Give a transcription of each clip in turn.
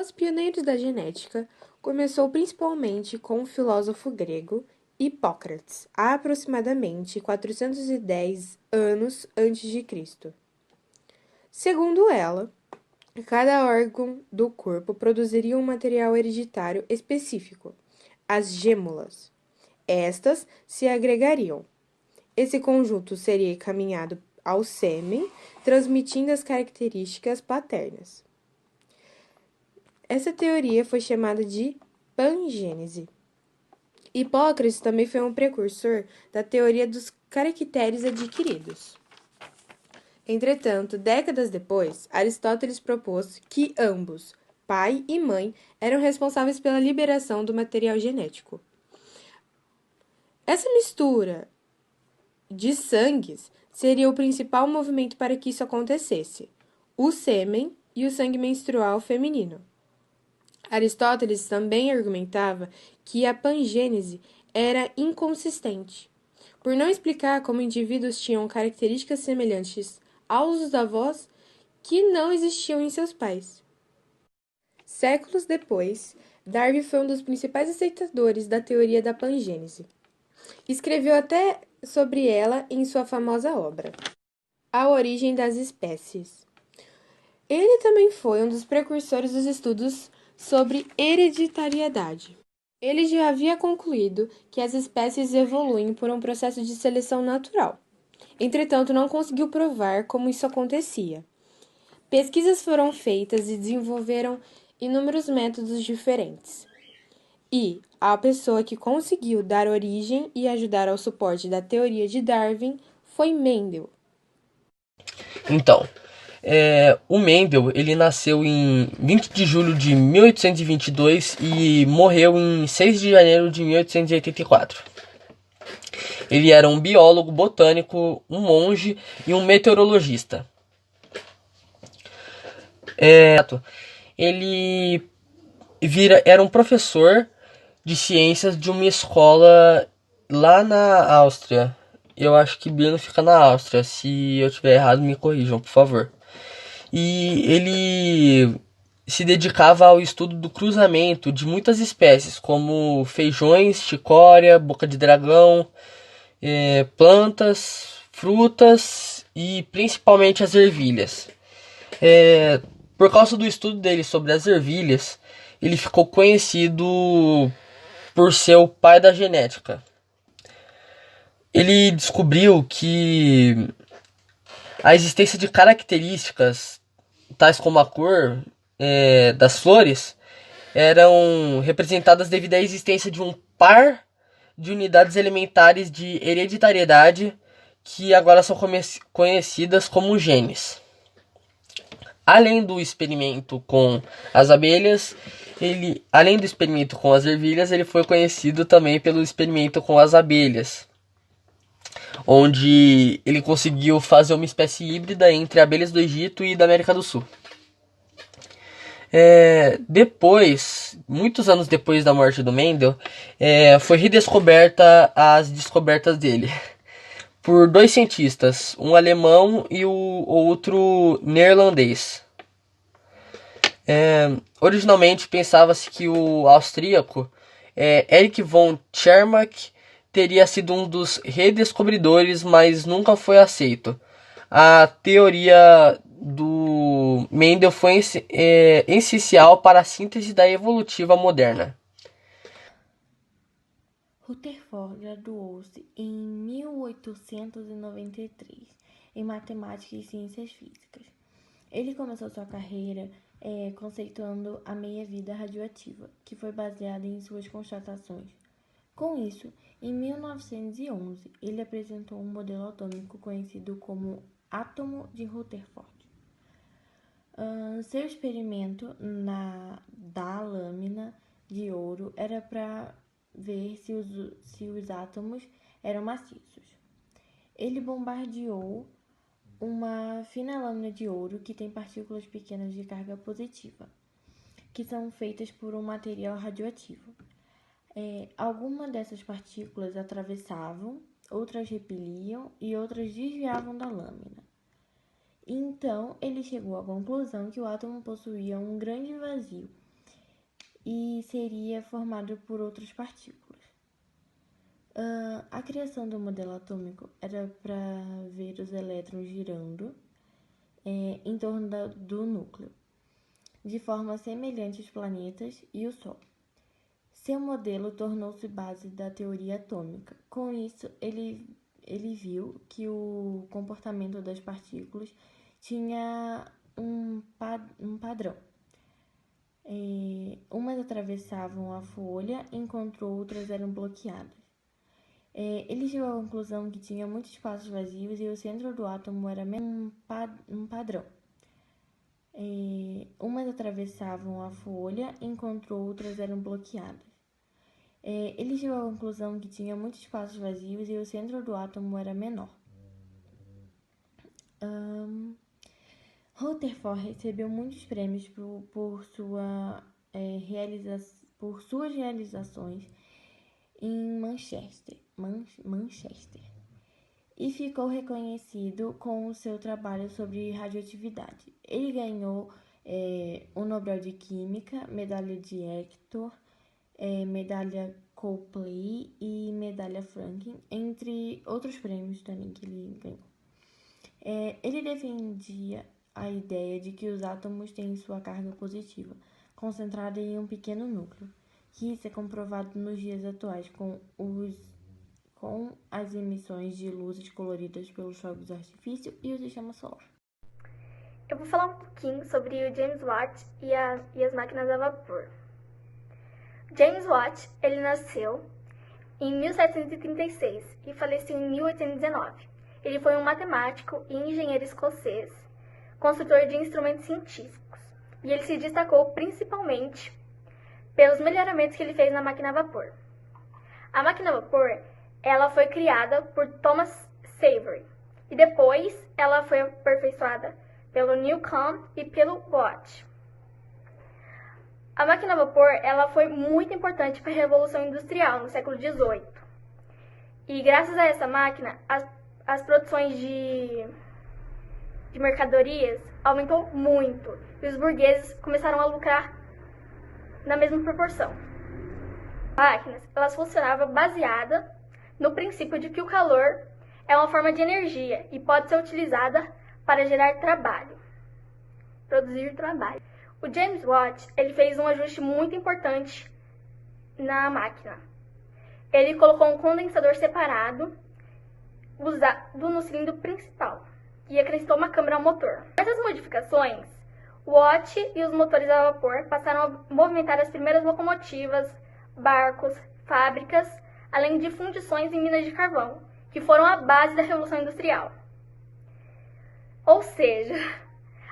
Os pioneiros da genética começou principalmente com o filósofo grego Hipócrates, há aproximadamente 410 anos antes de Cristo. Segundo ela, cada órgão do corpo produziria um material hereditário específico, as gêmulas. Estas se agregariam. Esse conjunto seria encaminhado ao sêmen, transmitindo as características paternas. Essa teoria foi chamada de pangênese. Hipócrates também foi um precursor da teoria dos caracteres adquiridos. Entretanto, décadas depois, Aristóteles propôs que ambos, pai e mãe, eram responsáveis pela liberação do material genético. Essa mistura de sangues seria o principal movimento para que isso acontecesse: o sêmen e o sangue menstrual feminino. Aristóteles também argumentava que a pangênese era inconsistente, por não explicar como indivíduos tinham características semelhantes aos dos avós que não existiam em seus pais. Séculos depois, Darwin foi um dos principais aceitadores da teoria da pangênese. Escreveu até sobre ela em sua famosa obra, A Origem das Espécies. Ele também foi um dos precursores dos estudos sobre hereditariedade. Ele já havia concluído que as espécies evoluem por um processo de seleção natural. Entretanto, não conseguiu provar como isso acontecia. Pesquisas foram feitas e desenvolveram inúmeros métodos diferentes. E a pessoa que conseguiu dar origem e ajudar ao suporte da teoria de Darwin foi Mendel. Então, o Mendel, ele nasceu em 20 de julho de 1822 e morreu em 6 de janeiro de 1884. Ele era um biólogo, botânico, um monge e um meteorologista. Ele era um professor de ciências de uma escola lá na Áustria. Eu acho que Brno fica na Áustria. Se eu tiver errado, me corrijam, por favor. E ele se dedicava ao estudo do cruzamento de muitas espécies, como feijões, chicória, boca de dragão, plantas, frutas e principalmente as ervilhas. Por causa do estudo dele sobre as ervilhas, ele ficou conhecido por ser o pai da genética. Ele descobriu que a existência de características tais como a cor das flores eram representadas devido à existência de um par de unidades elementares de hereditariedade que agora são conhecidas como genes. Além do experimento com as abelhas, além do experimento com as ervilhas, ele foi conhecido também pelo experimento com as abelhas, onde ele conseguiu fazer uma espécie híbrida entre abelhas do Egito e da América do Sul. Depois, muitos anos depois da morte do Mendel, foi redescoberta as descobertas dele por dois cientistas, um alemão e o outro neerlandês. Originalmente pensava-se que o austríaco Erich von Tschermak teria sido um dos redescobridores, mas nunca foi aceito. A teoria do Mendel foi essencial para a síntese da evolutiva moderna. Rutherford graduou-se em 1893 em matemática e ciências físicas. Ele começou sua carreira conceituando a meia-vida radioativa, que foi baseada em suas constatações. Com isso, em 1911, ele apresentou um modelo atômico conhecido como átomo de Rutherford. Seu experimento da lâmina de ouro era para ver se os átomos eram maciços. Ele bombardeou uma fina lâmina de ouro que tem partículas pequenas de carga positiva, que são feitas por um material radioativo. Algumas dessas partículas atravessavam, outras repeliam e outras desviavam da lâmina. Então, ele chegou à conclusão que o átomo possuía um grande vazio e seria formado por outras partículas. A criação do modelo atômico era para ver os elétrons girando em torno do núcleo, de forma semelhante aos planetas e o Sol. Seu modelo tornou-se base da teoria atômica. Com isso, ele viu que o comportamento das partículas tinha um padrão. Umas atravessavam a folha, enquanto outras eram bloqueadas. Ele chegou à conclusão que tinha muitos espaços vazios e o centro do átomo era um padrão. Umas atravessavam a folha, enquanto outras eram bloqueadas. Ele chegou à conclusão que tinha muitos espaços vazios e o centro do átomo era menor. Rutherford recebeu muitos prêmios por suas realizações em Manchester e ficou reconhecido com o seu trabalho sobre radioatividade. Ele ganhou o Nobel de Química, medalha de Hector, medalha Copley e medalha Franklin, entre outros prêmios também que ele ganhou. Ele defendia a ideia de que os átomos têm sua carga positiva, concentrada em um pequeno núcleo, que isso é comprovado nos dias atuais com as emissões de luzes coloridas pelos fogos de artifício e o sistema solar. Eu vou falar um pouquinho sobre o James Watt e as máquinas a vapor. James Watt, ele nasceu em 1736 e faleceu em 1819. Ele foi um matemático e engenheiro escocês, construtor de instrumentos científicos, e ele se destacou principalmente pelos melhoramentos que ele fez na máquina a vapor. A máquina a vapor, ela foi criada por Thomas Savery, e depois ela foi aperfeiçoada pelo Newcomen e pelo Watt. A máquina a vapor, ela foi muito importante para a Revolução Industrial no século XVIII. E graças a essa máquina, as produções de mercadorias aumentou muito e os burgueses começaram a lucrar na mesma proporção. As máquinas, elas funcionavam baseada no princípio de que o calor é uma forma de energia e pode ser utilizada para gerar trabalho, produzir trabalho. O James Watt, ele fez um ajuste muito importante na máquina. Ele colocou um condensador separado usado no cilindro principal e acrescentou uma câmara ao motor. Com essas modificações, o Watt e os motores a vapor passaram a movimentar as primeiras locomotivas, barcos, fábricas, além de fundições em minas de carvão, que foram a base da Revolução Industrial. Ou seja,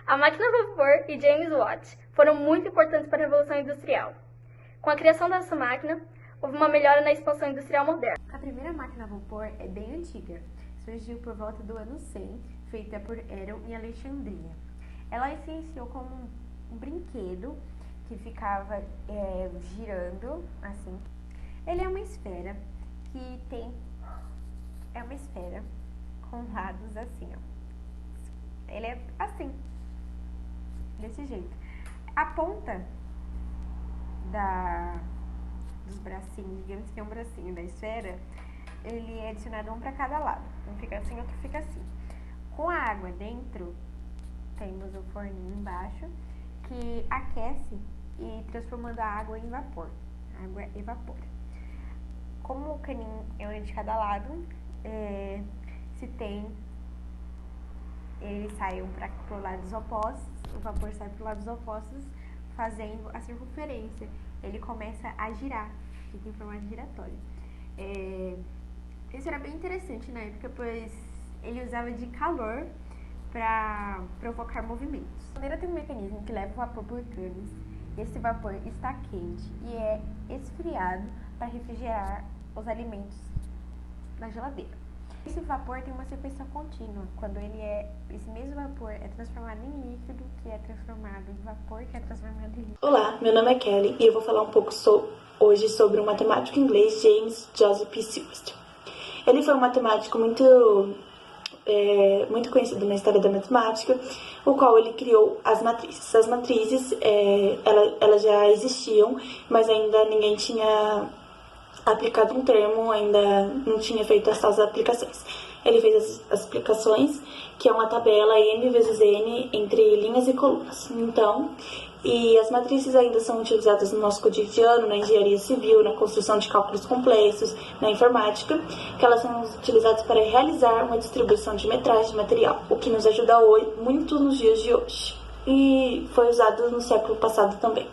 a máquina a vapor e James Watt foram muito importantes para a Revolução Industrial. Com a criação dessa máquina, houve uma melhora na expansão industrial moderna. A primeira máquina a vapor é bem antiga. Surgiu por volta do ano 100, feita por Heron em Alexandria. Ela se iniciou como um brinquedo que ficava girando assim. Ele é uma esfera que tem... É uma esfera com lados assim, ó. Ele é assim, desse jeito. A ponta dos bracinhos, digamos que é um bracinho da esfera, ele é adicionado um para cada lado. Um fica assim, outro fica assim. Com a água dentro, temos o forninho embaixo, que aquece e transformando a água em vapor. A água evapora. Como o caninho é um de cada lado, ele sai para os lados opostos, o vapor sai para os lados opostos, fazendo a circunferência. Ele começa a girar, fica em forma giratória. Isso era bem interessante na época, pois ele usava de calor para provocar movimentos. A geladeira tem um mecanismo que leva o vapor por canos. Esse vapor está quente e é esfriado para refrigerar os alimentos na geladeira. Esse vapor tem uma sequência contínua, quando esse mesmo vapor é transformado em líquido, que é transformado em vapor, que é transformado em líquido. Olá, meu nome é Kelly e eu vou falar um pouco hoje sobre o matemático inglês James Joseph Silverstone. Ele foi um matemático muito muito conhecido na história da matemática, o qual ele criou as matrizes. As matrizes, elas já existiam, mas ainda ninguém tinha aplicado um termo, ainda não tinha feito essas aplicações. Ele fez as aplicações, que é uma tabela n vezes n entre linhas e colunas. Então, e as matrizes ainda são utilizadas no nosso cotidiano, na engenharia civil, na construção de cálculos complexos, na informática, que elas são utilizadas para realizar uma distribuição de metragem de material, o que nos ajuda muito nos dias de hoje. E foi usado no século passado também.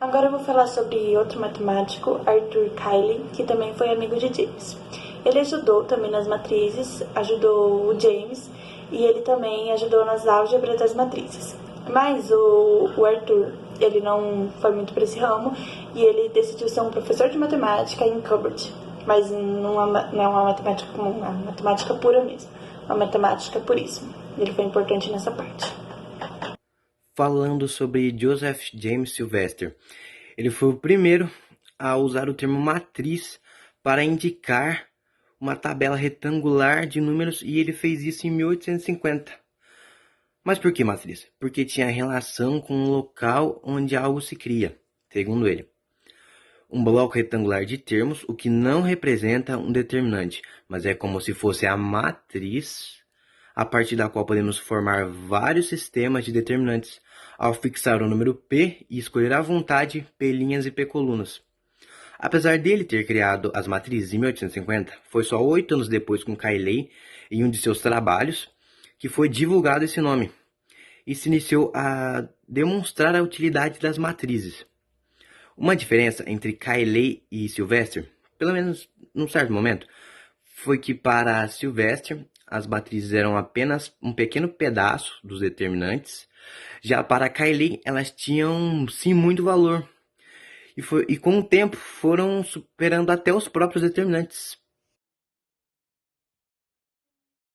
Agora eu vou falar sobre outro matemático, Arthur Cayley, que também foi amigo de James. Ele ajudou também nas matrizes, ajudou o James, e ele também ajudou nas álgebras das matrizes. Mas o Arthur, ele não foi muito para esse ramo, e ele decidiu ser um professor de matemática em Cambridge. Mas não é uma matemática comum, é uma matemática pura mesmo, uma matemática puríssima. Ele foi importante nessa parte. Falando sobre Joseph James Sylvester, ele foi o primeiro a usar o termo matriz para indicar uma tabela retangular de números, e ele fez isso em 1850. Mas por que matriz? Porque tinha relação com o local onde algo se cria, segundo ele. Um bloco retangular de termos, o que não representa um determinante, mas é como se fosse a matriz a partir da qual podemos formar vários sistemas de determinantes, ao fixar o número P e escolher à vontade P' e P colunas. Apesar dele ter criado as matrizes em 1850, foi só 8 anos depois, com Cayley, em um de seus trabalhos, que foi divulgado esse nome, e se iniciou a demonstrar a utilidade das matrizes. Uma diferença entre Cayley e Sylvester, pelo menos num certo momento, foi que para Sylvester as matrizes eram apenas um pequeno pedaço dos determinantes, já para Cayley elas tinham sim muito valor, e com o tempo foram superando até os próprios determinantes.